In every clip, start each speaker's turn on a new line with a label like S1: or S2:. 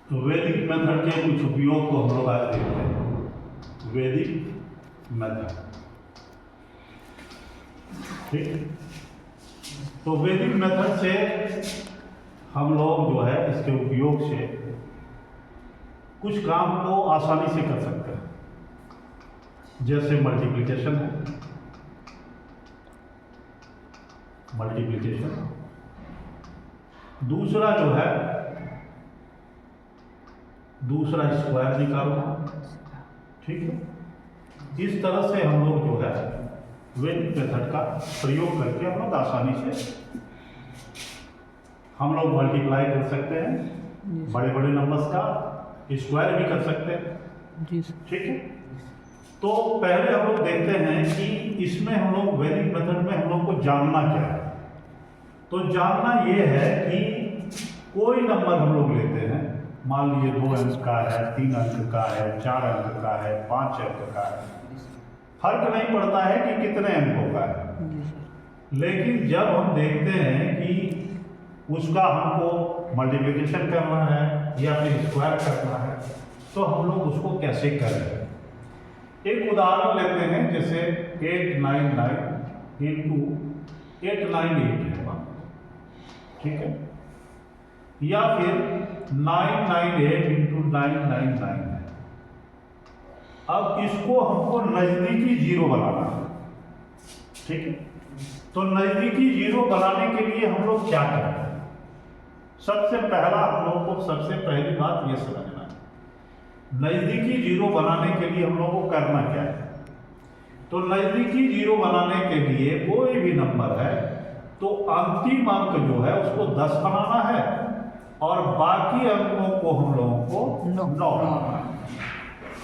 S1: तो वैदिक मेथड के कुछ उपयोग को हम लोग आज देखते हैं। वैदिक मेथड, ठीक। तो वैदिक मेथड से हम लोग जो है इसके उपयोग से कुछ काम को आसानी से कर सकते हैं, जैसे मल्टीप्लिकेशन है, मल्टीप्लिकेशन। दूसरा जो है, दूसरा स्क्वायर निकालना, ठीक है। इस तरह से हम लोग जो है वैदिक मेथड का प्रयोग करके हम लोग आसानी से हम लोग मल्टीप्लाई कर सकते हैं, बड़े बड़े नंबर्स का स्क्वायर भी कर सकते हैं, ठीक है। तो पहले हम लोग देखते हैं कि इसमें हम लोग वैदिक मेथड में हम लोग को जानना क्या है। तो जानना ये है कि कोई नंबर हम लोग लेते हैं, मान लीजिए 2 अंक का है, 3 अंक का है, 4 अंक का है, 5 अंक का है, फर्क नहीं पड़ता है कि कितने अंकों का है। लेकिन जब हम देखते हैं कि उसका हमको मल्टीप्लिकेशन करना है या फिर स्क्वायर करना है, तो हम लोग उसको कैसे करें। एक उदाहरण लेते हैं, जैसे 899 इंटू 898 है, ठीक है, या फिर 998 इंटू 999 है। अब इसको हमको नजदीकी जीरो बनाना है, ठीक है। तो नजदीकी जीरो बनाने के लिए हम लोग क्या करें। सबसे पहला हम लोग को सबसे पहली बात ये समझना है, नजदीकी जीरो बनाने के लिए हम लोग को करना क्या है। तो नजदीकी जीरो बनाने के लिए कोई भी नंबर है तो अंतिम अंक जो है उसको 10 बनाना है और बाकी अंकों को हम लोगों को 9 बनाना है।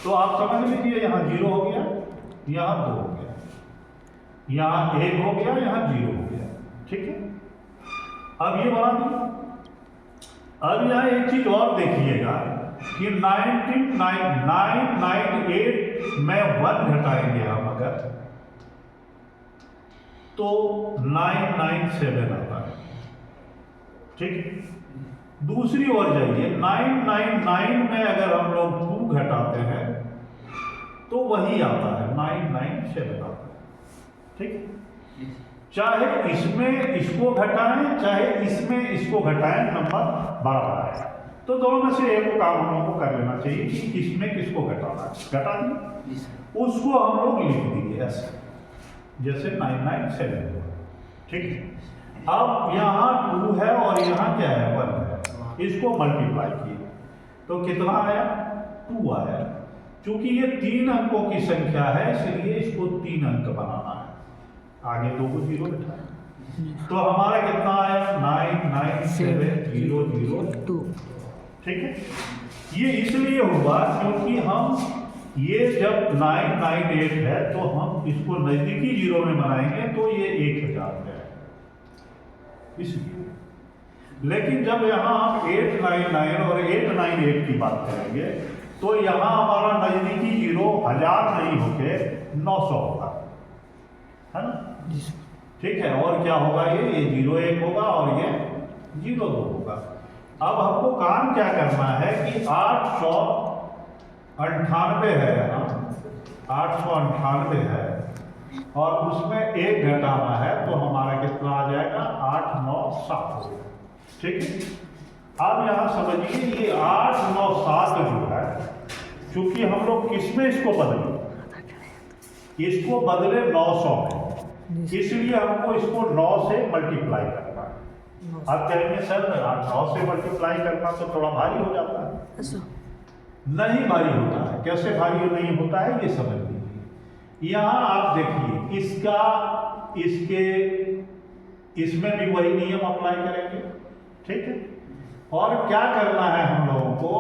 S1: तो आप समझ लीजिए, यहाँ 0 हो गया, यहाँ 2 हो गया, यहाँ 1 हो गया, यहाँ 0 हो गया, ठीक है। अब ये बना दिया। अब यहाँ एक चीज और देखिएगा कि 998 में 1 घटाएंगे हम अगर, तो 997 आता है, ठीक। दूसरी ओर जाइए, 999 में अगर हम लोग 2 घटाते हैं तो वही आता है, 997 आता है, ठीक। चाहे इसमें इसको घटाएं, चाहे इसमें इसको घटाएं, नंबर बराबर आए। तो दोनों में से एक काम हम लोग को कर लेना चाहिए कि किसमें किसको घटाना है, घटा दिए, उसको हम लोग लिख देंगे ऐसे, जैसे 997, ठीक है। अब यहाँ 2 है और यहाँ क्या है, 1 है, इसको मल्टीप्लाई किए तो कितना आया, 2 आया। चूंकि ये 3 अंकों की संख्या है इसलिए इसको 3 अंक बनाना है, आगे 2 को 0 बिठाए, तो हमारा कितना आया, 997,002, ठीक है। ये इसलिए हुआ क्योंकि हम ये जब 998 है तो हम इसको नजदीकी जीरो में बनाएंगे तो ये 1000 है, इसलिए। लेकिन जब यहाँ हम 899 और 898 की बात करेंगे तो यहाँ हमारा नजदीकी जीरो 1000 नहीं होके 900 होगा, है ना, ठीक है। और क्या होगा, ये 01 होगा और ये 02 होगा। अब हमको काम क्या करना है कि 898 है, यहाँ 898 है और उसमें 1 घटाना है तो हमारा कितना आ जाएगा, 897, ठीक है। अब यहाँ समझिए ये 897 जो है, क्योंकि हम लोग किसमें इसको बदले, इसको बदले 900 में, इसलिए हमको इसको 9 से मल्टीप्लाई करना है। अब कहेंगे सर 9 से मल्टीप्लाई करना तो थोड़ा भारी हो जाता है, नहीं भारी होता है। कैसे भारी नहीं होता है ये समझ लीजिए। यहाँ आप देखिए, इसका इसके इसमें भी वही नियम अप्लाई करेंगे, ठीक है। और क्या करना है हम लोगों को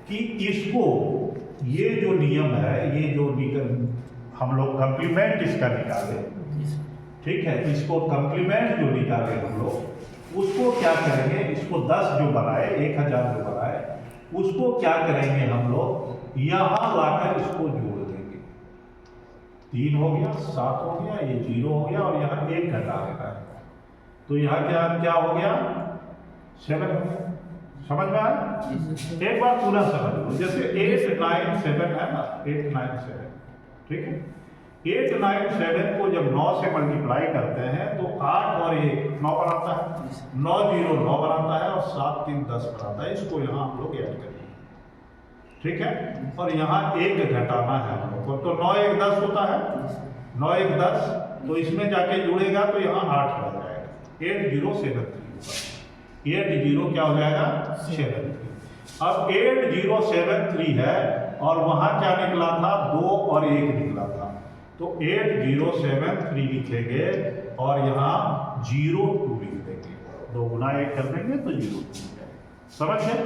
S1: कि इसको, ये जो नियम है, ये जो हम लोग कंप्लीमेंट इसका निकाले, ठीक है, इसको कंप्लीमेंट जो निकाले हम लोग, उसको क्या करेंगे, इसको 10 जो बनाए, 1000 जो बनाए, उसको क्या करेंगे हम लोग, यहाँ लाकर इसको जोड़ देंगे। 3 हो गया, 7 हो गया, ये 0 हो गया और यहाँ 1 घटा देना है, तो यहाँ क्या क्या हो गया, 7 हो गया, समझ में आया? एक बार पूरा समझ लो। जैसे 897 है ना, 897, ठीक है। 897 को जब 9 से मल्टीप्लाई करते हैं तो 8 और 1 9 बनाता है, 9 0 9 बनाता है और 7 3 10 बनाता है। इसको यहाँ हम लोग ऐड करेंगे, ठीक है। और यहाँ 1 घटाना है हम लोग को, तो 9 1 10 होता है, 9 1 10, तो इसमें जाके जुड़ेगा तो यहाँ 8 हो जाएगा, 8073 होगा। 80 क्या हो जाएगा? 73। अब 8073 है और वहाँ क्या निकला था? 2 और 1 निकला था, तो 8073 लिखेंगे और यहाँ 02 लिख देंगे, 2 गुना 1 कर देंगे तो 02। समझ गए?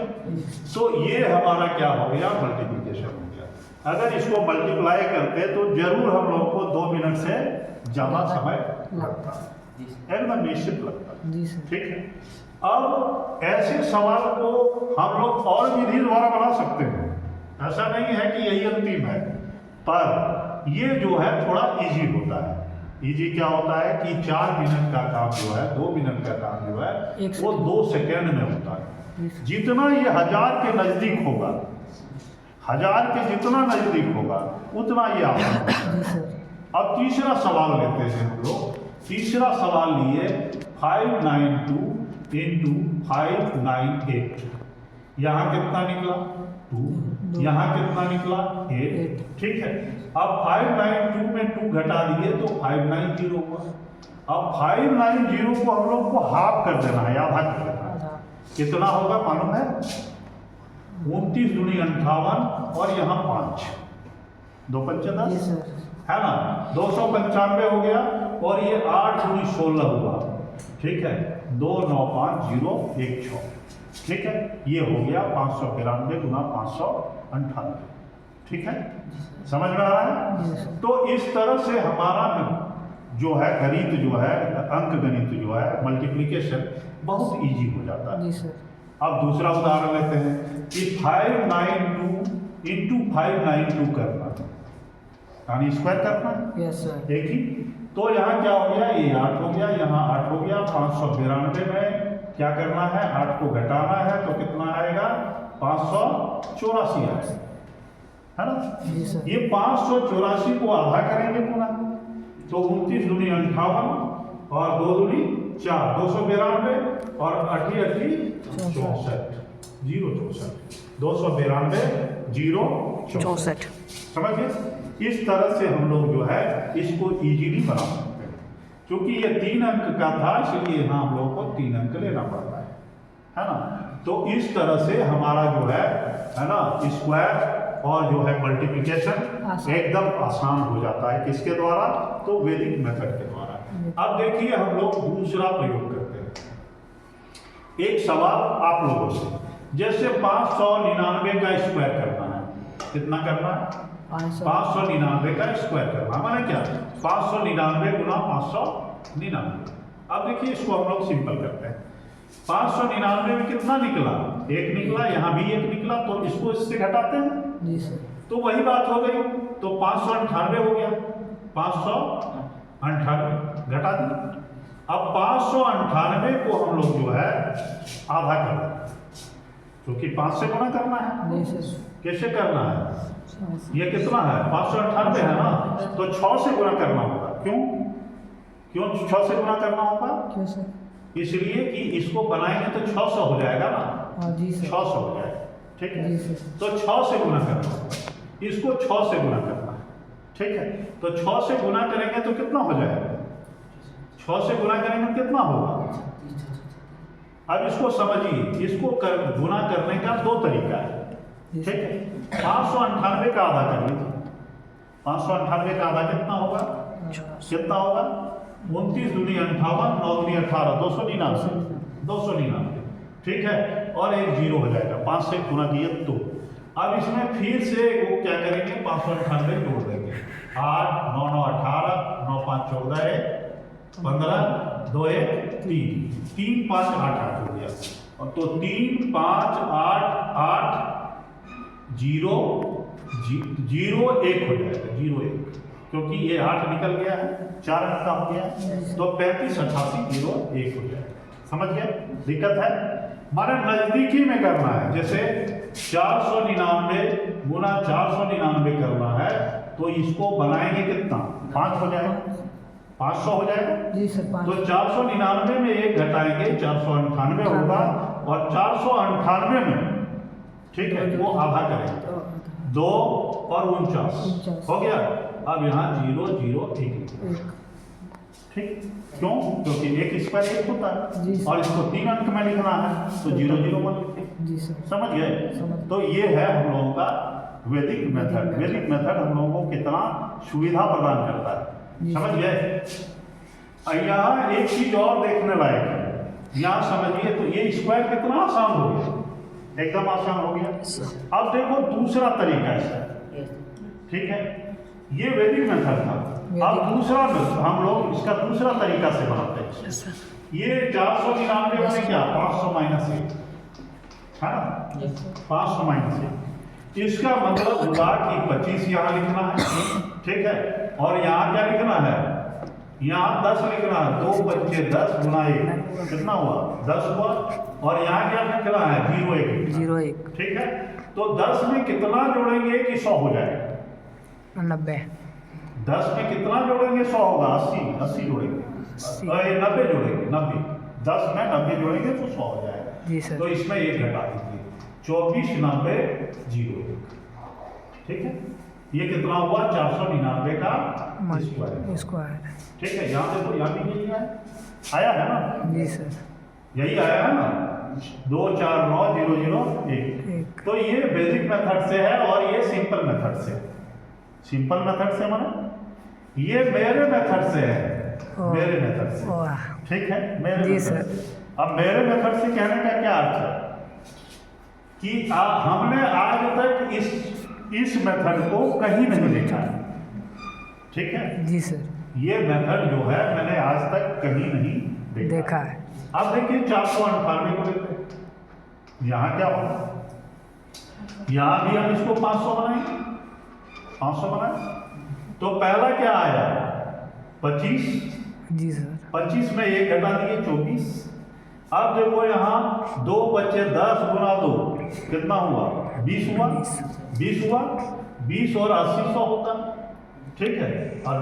S1: तो ये हमारा क्या हो गया? मल्टीप्लिकेशन हो गया। अगर इसको मल्टीप्लाई करते तो जरूर हम लोग को 2 मिनट से ज्यादा समय लगता, एकदम निश्चित लगता, ठीक है। अब ऐसे सवाल को हम लोग और विधि द्वारा बना सकते हैं, ऐसा नहीं है कि यही अंतिम है, पर ये जो है थोड़ा इजी होता है। इजी क्या होता है कि 4 मिनट का काम जो है, 2 मिनट का काम जो है वो 2 सेकेंड में होता है। जितना ये 1000 के नजदीक होगा, 1000 के जितना नजदीक होगा उतना ये आसान। अब तीसरा सवाल लेते हैं हम लोग। तीसरा सवाल लिए 592 इंटू 598, यहाँ कितना निकला? 2, यहाँ कितना निकला? 8, ठीक है। अब 592 में 2 घटा दिए तो 590 हुआ। अब 590 को हम लोग को हाफ कर देना है, आधा कर देना है। कितना होगा मालूम है? 29 दूनी 58 और यहाँ 5, 2 पंचे 10 है ना, 295 हो गया। और ये 8 दूनी 16 हुआ, ठीक है, 2 9 5 0 1 6, ठीक है। ये हो गया 592 गुना 598, ठीक है। समझ में आ रहा है? तो इस तरह से हमारा जो है गणित जो है, अंक गणित जो है, मल्टीप्लिकेशन बहुत इजी हो जाता है। अब दूसरा उदाहरण लेते हैं कि 592 इंटू 592 करना, यानी स्क्वायर करना, एक ही। तो यहाँ क्या हो गया? ये 8 हो गया, यहाँ 8 हो गया। 592 में क्या करना है? 8 को घटाना है, तो कितना आएगा? 584 आएगा, है ना। ये 584 को आधा करेंगे पूरा, तो 29 दूनी 58 और 2 दूनी 4, 292 और 8 64, 292 064, समझिए। इस तरह से हम लोग जो है इसको इजीली बना सकते हैं, क्योंकि ये 3 अंक का था, इसलिए यहाँ हम लोग को 3 अंक लेना पड़ता है ना। तो इस तरह से हमारा जो है ना, स्क्वायर और जो है मल्टीप्लिकेशन एकदम आसान हो जाता है। किसके द्वारा? तो वैदिक मेथड के द्वारा। अब देखिए हम लोग दूसरा प्रयोग करते हैं। एक सवाल आप लोगों से, जैसे 599 का स्क्वायर करना है, कितना करना है? 599 का स्क्वायर करना, माने क्या? 599 गुना 599। अब देखिए इसको हम लोग सिंपल करते हैं। 599 में कितना निकला? 1 निकला, यहाँ भी 1 निकला, तो इसको इससे घटाते हैं जी सर। तो वही बात हो गई, तो 598 हो गया, 598 घटा दिया। अब 598 को हम लोग जो है आधा कर दें, क्योंकि 5 से गुणा करना है। कैसे करना है? ये कितना है? 598 है ना, तो 6 से गुणा करना होगा। क्यों 6 से गुणा करना होगा? इसलिए कि इसको बनाएंगे तो 600 हो जाएगा ना, 600 हो जाएगा, ठीक है। तो 6 से गुणा करना होगा, इसको 6 से गुणा करना है, ठीक है। तो 6 से गुणा करेंगे तो कितना हो जाएगा? 6 से गुणा करेंगे तो कितना होगा? अब इसको समझिए, इसको गुणा करने का 2 तरीका है, ठीक है। 598 का आधा कर लीजिए, 598 का आधा कितना होगा? कितना होगा? 29 दूनी 58, 9 दूनी 18, 299, ठीक है। और एक 0 हो जाएगा, 5 से गुणा किए तो। अब इसमें फिर से वो क्या करेंगे? 598 जोड़ देंगे, 8 9 9 18, 9 5 14, 15, 2 1 3, 3 5 8 8 हो गया। और तो 3 5 8 8 0 0 1 हो जाएगा, 0 1, क्योंकि ये 8 निकल गया है, 4 अंक का हो गया, तो 35 88 0 1 हो जाएगा। समझ गए? दिक्कत है? माने नजदीकी में करना है। जैसे 499 गुना 499 करना है तो इसको बनाएंगे कितना, 5 हो जाएगा, 500 हो जाएगा
S2: जी सर।
S1: तो 499 में 1 घटाएंगे 498 होगा और 498 में ठीक है वो आधा करेंगे 2 और 49 हो गया। अब यहाँ 0 0 1 ठीक, क्यों? क्योंकि 1 स्क्वायर 1 होता है और इसको 3 अंक में लिखना है तो 0 0 1 लिखते
S2: जी सर।
S1: समझ गए। तो ये है हम लोगों का वैदिक मेथड। वैदिक मेथड हम लोगों को कितना सुविधा प्रदान करता है, समझ गए। यहाँ एक चीज और देखने लायक है, यहाँ समझिए तो ये स्क्वायर कितना आसान हो गया, एकदम आसान हो गया। अब देखो दूसरा तरीका है, ठीक है, ये वैदिक मेथड था। अब दूसरा हम लोग इसका दूसरा तरीका से बनाते हैं। ये 499 में क्या 500 माइनस 1 है ना, 500 माइनस 1 इसका मतलब हुआ कि 25 यहाँ लिखना है, ठीक है, और यहाँ क्या लिखना है, यहाँ 10 लिखना है। 2 बच्चे 10 गुना 1 कितना हुआ 10 हुआ और यहाँ क्या लिखना है 0 1 ठीक है। तो 10 में कितना जोड़ेंगे कि 100 हो जाएगा
S2: 90।
S1: 10 में कितना जोड़ेंगे 100 होगा 80 जोड़ेंगे 90 जोड़ेंगे 90 10 में 90 जोड़ेंगे तो 100 हो जाएगा
S2: जी सर।
S1: तो इसमें 1 घटा दीजिए 24 90 0 ठीक है। ये कितना हुआ 499 का
S2: स्क्वायर
S1: ठीक है। यहाँ से तो यहाँ भी यही आया है ना
S2: जी सर,
S1: यही आया है ना 2 4 9 0 0 1। तो ये बेसिक मेथड से है और ये सिंपल मेथड से। सिंपल मेथड से माने ये मेरे मेथड से है, मेरे मेथड से ठीक है, मेरे
S2: जी सर।
S1: अब मेरे मेथड से कहने का क्या अर्थ है कि हमने आज तक इस मेथड को कहीं नहीं देखा है, ठीक है
S2: जी सर।
S1: ये मेथड जो है मैंने आज तक कहीं नहीं
S2: देखा है।
S1: अब देखिए 498 को लेते हैं, यहाँ क्या होगा, यहाँ भी हम इसको 500 बनाएंगे, 500 बनाए तो पहला क्या आया 25
S2: जी सर।
S1: 25 में 1 घटा दिए 24। अब देखो यहाँ 2 बच्चे 10 गुना 2 कितना हुआ 20 हुआ 20 हुआ 20 और 80 100 होता ठीक है और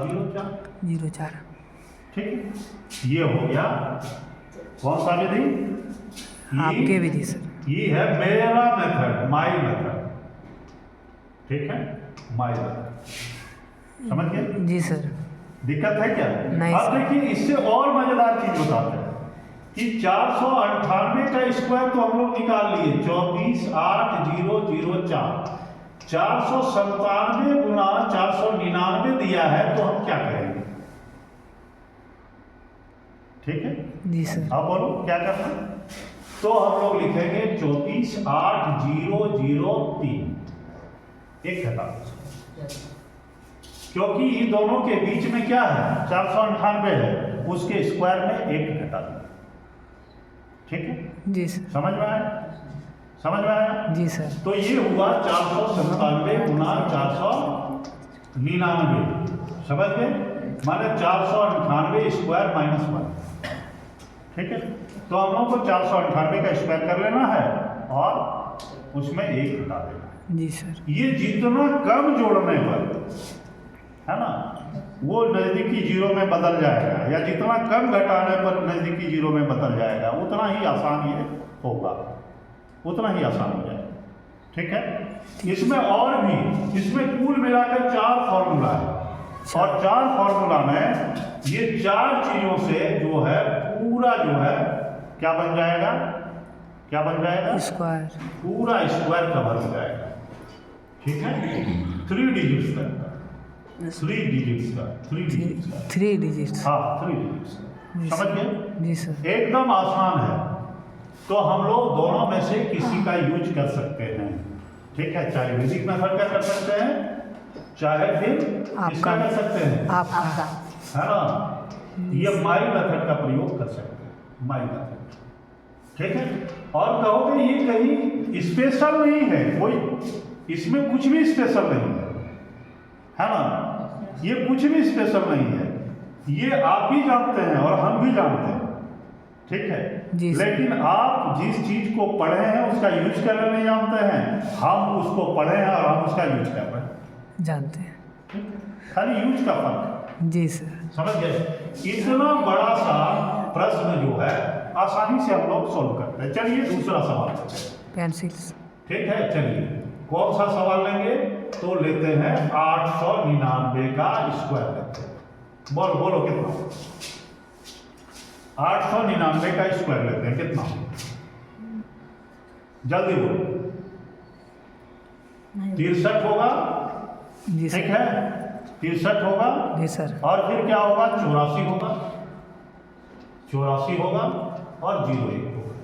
S1: 0 4 ठीक है। ये हो गया कौन सा विधि,
S2: आपके विधि सर।
S1: ये है मेरा मेथड, माई मेथड, ठीक है, माई मेथड, समझ गए
S2: जी सर।
S1: दिक्कत है क्या?
S2: नहीं
S1: अब देखिए इससे और मजेदार चीज बताते हैं कि 498 का स्क्वायर तो हम लोग निकाल लिए 24 8 0 0 4 497 गुना 499 दिया है तो हम क्या करेंगे, ठीक है
S2: जी सर।
S1: अब बोलो क्या करना है, तो हम लोग लिखेंगे 24 8 0 0 3 1 घटा, क्योंकि इन दोनों के बीच में क्या है 498 है, उसके स्क्वायर में 1 घटा दिया, ठीक है
S2: जी सर।
S1: समझ में आया, समझ में आया
S2: जी सर।
S1: तो ये हुआ 497 गुना 499 समझ गए, माने 498 स्क्वायर माइनस 1, ठीक है। तो हम लोग को 498 का स्क्वायर कर लेना है और उसमें 1 घटा देना
S2: जी सर।
S1: ये जितना कम जोड़ने पर है ना वो नजदीकी जीरो में बदल जाएगा, या जितना कम घटाने पर नजदीकी जीरो में बदल जाएगा उतना ही आसान ये होगा, उतना ही आसान हो जाएगा, ठीक है। इसमें और भी, इसमें कुल मिलाकर 4 फॉर्मूला है और 4 फॉर्मूला में ये 4 चीजों से जो है पूरा जो है क्या बन जाएगा, क्या बन जाएगा
S2: स्क्वायर, पूरा
S1: स्क्वायर कवर हो जाएगा, ठीक है। 3 डिजिट्स तक, 3 डिजिट्स का, 3 डिजिट्स का,
S2: 3 डिजिट्स,
S1: हाँ 3 डिजिट्स, समझ गए
S2: जी सर।
S1: एकदम आसान है। तो हम लोग दोनों में से किसी का यूज कर सकते हैं, ठीक है, चाहे वैदिक मेथड का कर सकते हैं चाहे फिर इसका कर सकते हैं
S2: आपका
S1: है ना, ये माई मेथड का प्रयोग कर सकते हैं, माई मेथड, ठीक है। और कहोगे ये कहीं स्पेशल नहीं है, कोई इसमें कुछ भी स्पेशल नहीं है ना, ये कुछ भी स्पेशल नहीं है, ये आप भी जानते हैं और हम भी जानते हैं, ठीक है।
S2: जी सर।
S1: लेकिन आप जिस चीज को पढ़े हैं उसका यूज करना नहीं जानते हैं, हम उसको पढ़े हैं और हम उसका यूज कर रहे हैं।
S2: जानते हैं।
S1: खाली यूज का फर्क है।
S2: जी सर।
S1: समझ गए? इतना बड़ा सा प्रश्न जो है आसानी से हम लोग सोल्व करते हैं। चलिए दूसरा सवाल लेते हैं।
S2: पेंसिल्स।
S1: ठीक है, चलिए कौन सा सवाल लेंगे? तो लेते हैं 899 का स्क्वायर लेते हैं। बोलो बोलो कितना? 899 का स्क्वायर लेते हैं, कितना? जल्दी बोलो। 63 होगा।
S2: जी
S1: ठीक
S2: सर।
S1: है, 63 होगा।
S2: जी सर।
S1: और फिर क्या होगा? 84 होगा। 84 होगा और 01 होगा।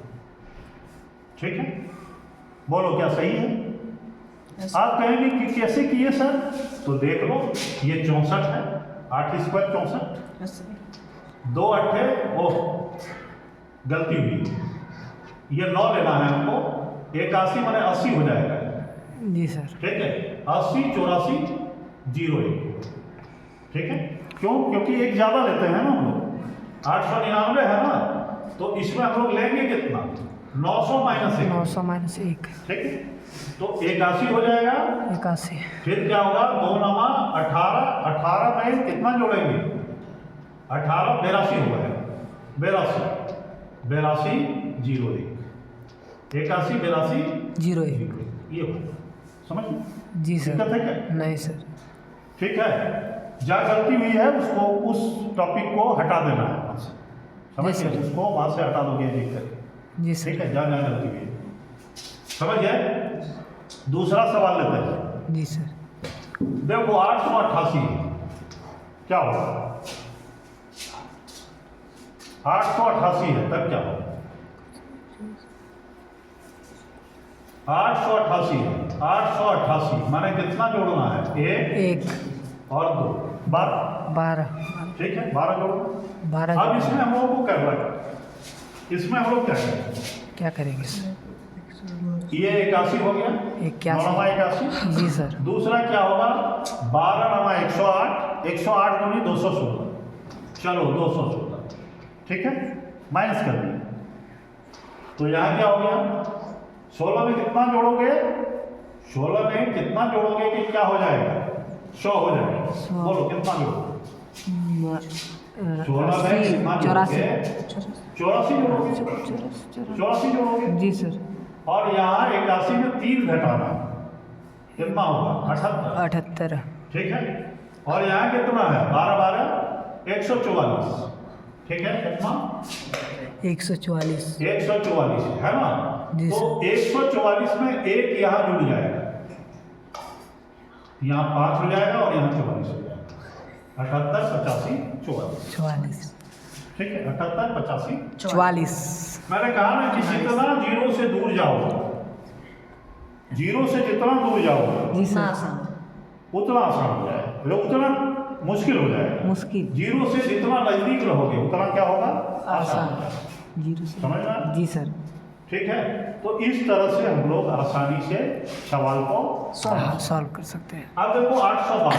S1: ठीक है, बोलो क्या सही है? आप कहेंगे कि कैसे किए सर? तो देख लो, ये 64 है, 8 स्क्वायर 64, 2 अट्ठे, ओह गलती हुई, ये 9 लेना है हमको। 81 माने 80 हो जाएगा।
S2: जी सर।
S1: ठीक है, 80 84 01। ठीक है, क्यों? क्योंकि एक ज्यादा लेते हैं ना हम लोग। 899 है ना, तो इसमें हम लोग लेंगे कितना? 900 माइनस 1।
S2: 900 माइनस 1।
S1: ठीक है, तो 81 हो जाएगा।
S2: 81।
S1: फिर क्या होगा? 2 नमा 18, 18 में कितना जोड़ेंगे? 18 82 हो गया। 82 82 01, 81 82
S2: 01।
S1: ये हो, समझ में?
S2: जी सर।
S1: दिक्कत है क्या?
S2: नहीं सर।
S1: ठीक है, जहाँ गलती हुई है उसको, उस टॉपिक को हटा देना है वहाँ से। समझ
S2: जी
S1: गए?
S2: सर।
S1: उसको वहाँ से हटा दोगे लिख करके।
S2: जी
S1: ठीक
S2: सर।
S1: है, जहाँ जहाँ गलती हुई है। समझ गए? दूसरा सवाल लेते हैं।
S2: जी सर।
S1: देखो 888 क्या होगा? 888 है, तब क्या होगा? 888 है, 888 माने कितना जोड़ना है? 1 और 2, 12।
S2: 12।
S1: ठीक है, 12 जोड़ो।
S2: 12।
S1: अब इसमें हम लोग को कर रहे हैं, इसमें हम लोग क्या करेंगे?
S2: क्या करेंगे सर?
S1: ये 81 हो गया।
S2: 81। जी सर।
S1: दूसरा क्या होगा? 12 नमा 108, 108 दूनी 216। चलो 216। ठीक है, माइनस कर दिया। तो यहाँ क्या हो गया? 16 में कितना जोड़ोगे? 16 में कितना जोड़ोगे कि क्या हो जाएगा? 100 हो जाएगा।
S2: 100।
S1: बोलो कितना जोड़ोगे? 16 में कितना
S2: 84।
S1: जोड़ोगे? 84 जोड़ोगे। 84 जोड़ोगे।
S2: जी सर।
S1: और यहाँ 81 में 3 घटाना, कितना होगा? 78।
S2: 78।
S1: ठीक है, और यहाँ कितना है? 12 12 144। ठीक है, कितना?
S2: 144।
S1: 144 है ना?
S2: जी
S1: तो
S2: सर।
S1: 144 में 1 यहाँ जुड़ जाएगा, यहाँ 5 हो जाएगा और यहाँ 44 हो जाएगा। 78 85 44।
S2: 44।
S1: ठीक है, 78 85
S2: 44।
S1: मैंने कहा ना कि जितना जीरो से दूर जाओगे, जीरो से जितना दूर जाओगे
S2: जी सर।
S1: उतना आसान हो जाएगा, उतना मुश्किल हो जाएगा।
S2: मुश्किल।
S1: जीरो से जितना नजदीक रहोगे उतना क्या होगा?
S2: आसान। जीरो से।
S1: समझ में?
S2: जी सर।
S1: ठीक है, तो इस तरह से हम लोग आसानी से सवाल को
S2: सॉल्व कर सकते हैं।
S1: अब देखो 812,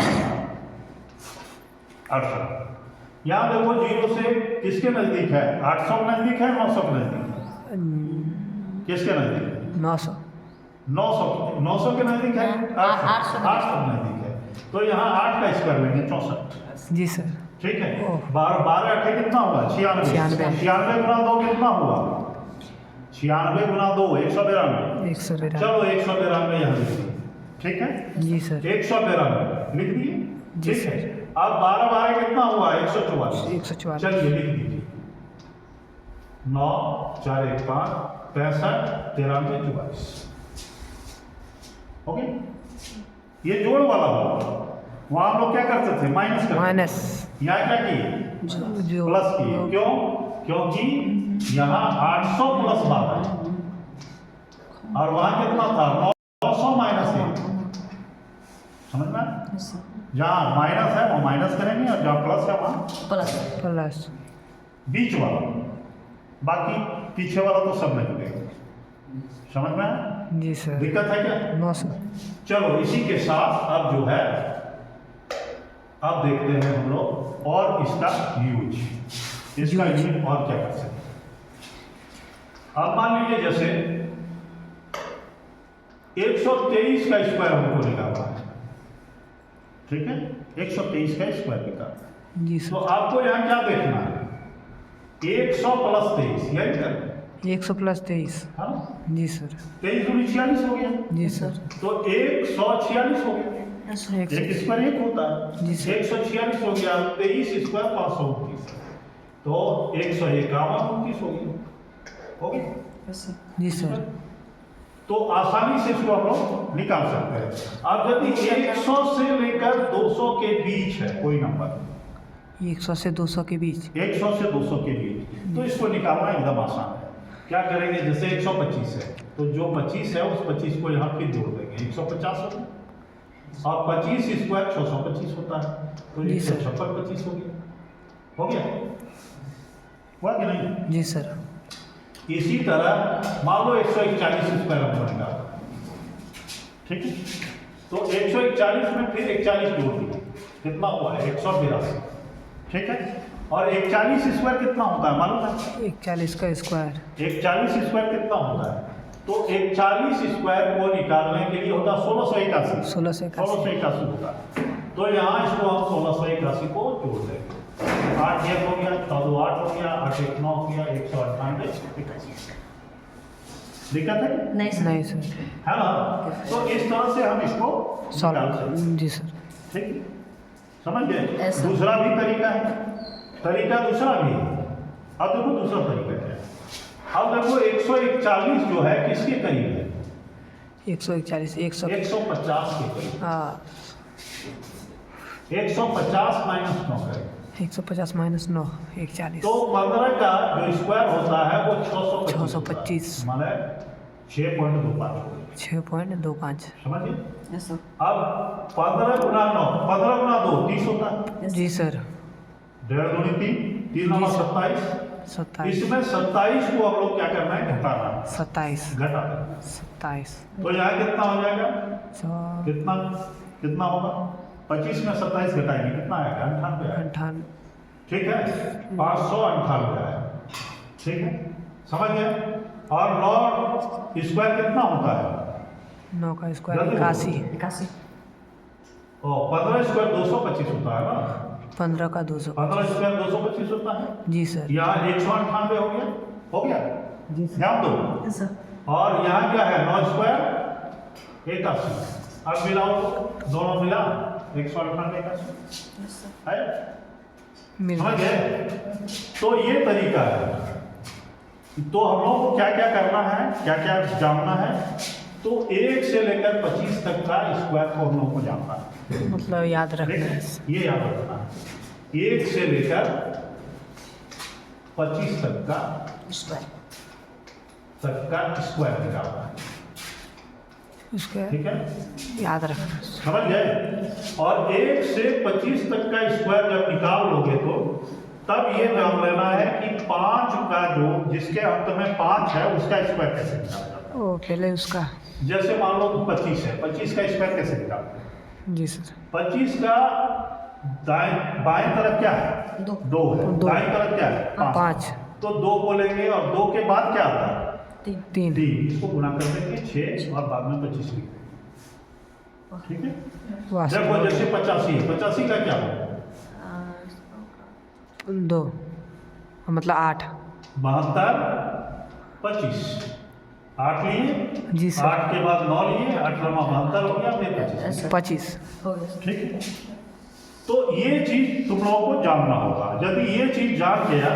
S1: 800 यहाँ देखो जीरो से किसके नजदीक है? 800 के नजदीक है, 900 के नजदीक है? किसके नजदीक है?
S2: 900।
S1: 900 के नजदीक है। 800 के नजदीक है। तो यहाँ 8 का स्क्वायर लेंगे, 64।
S2: जी सर।
S1: ठीक है,
S2: ओह।
S1: 12 अट्ठे कितना हुआ? 96। 96 गुना 2 कितना हुआ? 96 गुना 2 192।
S2: 192।
S1: चलो 192 यहाँ लिख दिए। ठीक है,
S2: जी सर।
S1: 192 लिख दिए।
S2: जी
S1: ठीक है,
S2: सर।
S1: अब 12 12 कितना हुआ? 144।
S2: 144।
S1: चलिए लिख दीजिए। 9 4 1 5 65 93 44। ओके, ये जोड़ वाला हुआ। वहां हम लोग क्या करते थे? माइनस करते थे।
S2: माइनस।
S1: यहाँ क्या किए?
S2: जो
S1: प्लस किए। क्यों? क्योंकि यहाँ 800 प्लस 12 और वहां कितना था? 900 माइनस 1। समझ में? जहाँ माइनस है वो माइनस करेंगे और जहाँ प्लस है वहाँ
S2: प्लस।
S1: बीच वाला, बाकी पीछे वाला तो सब में जुड़ेगा। समझ में आया?
S2: जी सर।
S1: दिक्कत है क्या?
S2: 900।
S1: चलो इसी के साथ अब जो है, अब देखते हैं हम लोग और इसका यूज, इसका यूज और क्या कर सकते हैं। अब मान लीजिए जैसे 123 का स्क्वायर हमको निकालना है, ठीक है, 123 का स्क्वायर निकालना।
S2: जी
S1: तो
S2: सर।
S1: आपको यहाँ क्या देखना है, 100 प्लस 23, यही कर
S2: 100 प्लस 23।
S1: हाँ,
S2: जी सर।
S1: 23 दूनी 46 हो गया,
S2: जी सर।
S1: तो 146 हो गया,
S2: एक
S1: एक स्क्वायर एक होता है,
S2: जी सर।
S1: 146 हो गया, 23 स्क्वायर 529, तो 151 हो गया, हो गया।
S2: जी सर।
S1: तो आसानी से इसको हम लोग निकाल सकते हैं। अब यदि 100 से लेकर 200 के बीच है कोई नंबर,
S2: 100 से 200 के बीच।
S1: 100 से 200 के बीच, तो इसको निकालना एकदम आसान है। क्या करेंगे, जैसे 125 है तो जो 25 है उस 25 को यहाँ फिर जोड़ देंगे, 150 हो गया, और 25 स्क्वायर 625 होता है, तो
S2: जी सर।
S1: 156 हो गया, हो गया, हुआ कि नहीं?
S2: जी सर।
S1: इसी तरह मान लो 141 स्क्वायर हमको निकालना, ठीक है, तो 141 में फिर 41 जोड़ दिए, कितना हुआ है 182, ठीक है, और 41 स्क्वायर कितना होता है मालूम है?
S2: 41 का स्क्वायर।
S1: 41 स्क्वायर कितना होता है? तो 41 स्क्वायर को निकालने के लिए होता है 1681, 1681 होता है, तो यहाँ इसको हम 1681 को जोड़ देंगे, 8 1 हो गया, 14 8 हो गया, 8 1 9 हो गया, 198 दिक्कत है
S2: नहीं सर।
S1: है ना? तो इस तरह से हम इसको निकाल सकते हैं,
S2: जी सर।
S1: ठीक है, समझ गए?
S3: ऐसा।
S1: दूसरा भी तरीका है, तरीका दूसरा भी है। अब देखो दूसरा तरीका क्या है, अब देखो 141 जो है किसके करीब है?
S2: 141 100
S1: 150 के करीब,
S2: हाँ
S1: 150 माइनस 9 करें
S2: 150 माइनस 9 140।
S1: तो 15 का जो स्क्वायर होता है वो
S2: 625
S1: माने 6.25 हो गया,
S2: 6.25।
S1: समझिए? अब 15 गुना 9, 15 गुना 2 30 होता है,
S2: जी सर।
S1: 1.5 दूनी 3, 3 नंबर 27,
S2: 27
S1: इसमें 27 को हम लोग क्या करना है, घटाना है,
S2: 27
S1: घटा देना।
S2: 27
S1: तो यहाँ कितना हो जाएगा,
S2: सौ
S1: कितना कितना होगा, 25 में 27 घटाएंगे कितना आएगा, 98 आएगा,
S2: 58।
S1: ठीक है, 598 आएगा, ठीक है, समझ गए? और 9 स्क्वायर कितना होता है,
S2: 9 का स्क्वायर
S1: जल्दी
S2: 81।
S1: और 15 स्क्वायर 225 होता है ना,
S2: 15 का 200।
S1: 15 स्क्वायर 225 होता है,
S2: जी सर।
S1: यहाँ 198 हो गया, हो गया,
S2: जी
S1: ध्यान दो, और यहाँ क्या है 9 स्क्वायर 81, अब मिलाओ तो दोनों मिला 198 है,
S2: मिल
S1: समझ गए? तो ये तरीका है। तो हम लोग को क्या क्या करना है, क्या क्या जानना है, तो 1 से लेकर 25 तक का स्क्वायर को हम लोग को जानना है,
S2: मतलब याद रखना
S1: ठीक
S2: है।
S1: है? ये याद रखना है, 1 से लेकर 25 तक का स्क्वायर निकालना है,
S2: उसका
S1: ठीक है,
S2: याद रखना।
S1: समझ गए? और 1 से 25 तक का स्क्वायर जब निकाल लोगे तो तब ये जान लेना है कि 5 का जो जिसके अंत में 5 है उसका स्क्वायर कैसे निकाला जाता
S2: ओ पहले उसका।
S1: है। जैसे मान लो 25 है, 25 का स्क्वायर कैसे निकालते हैं?
S2: जी सर।
S1: 25 का दाएं बाएं तरफ क्या है, 2 है,
S2: दो।
S1: दाएं तरफ क्या है, 5,
S2: 5
S1: तो 2 बोलेंगे, और 2 के बाद क्या आता है,
S2: 3।
S1: 3, इसको गुना कर देंगे 6, और बाद में 25 लिख देंगे, ठीक है? देखो जैसे 85 है, 85 का क्या होगा,
S2: 2 मतलब 8।
S1: 72 25, 8 लिए,
S2: जी सर।
S1: 8 के बाद 9 लिए, 8 नमा 72 हो गया, फिर 25,
S2: 25।
S1: ठीक है? तो ये चीज तुम लोगों को जानना होगा। यदि ये चीज जान गया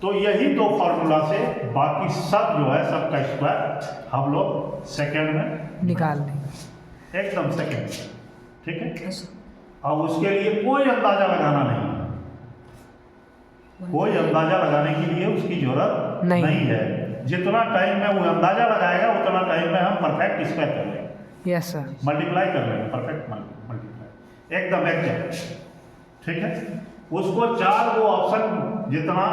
S1: तो यही 2 फॉर्मूला से बाकी सब जो है सबका स्क्वायर हम लोग सेकेंड में
S2: निकाल दें।
S1: एकदम सेकेंड, ठीक है? अब उसके लिए कोई अंदाजा लगाना नहीं है, कोई अंदाजा लगाने के लिए उसकी जरूरत
S2: नहीं
S1: है। जितना टाइम में वो अंदाजा लगाएगा उतना टाइम में हम परफेक्ट स्क्वायर कर लेंगे,
S2: यस सर।
S1: मल्टीप्लाई कर लेंगे, परफेक्ट मल्टीप्लाई एकदम एग्जैक्ट, ठीक है? उसको 4 वो ऑप्शन जितना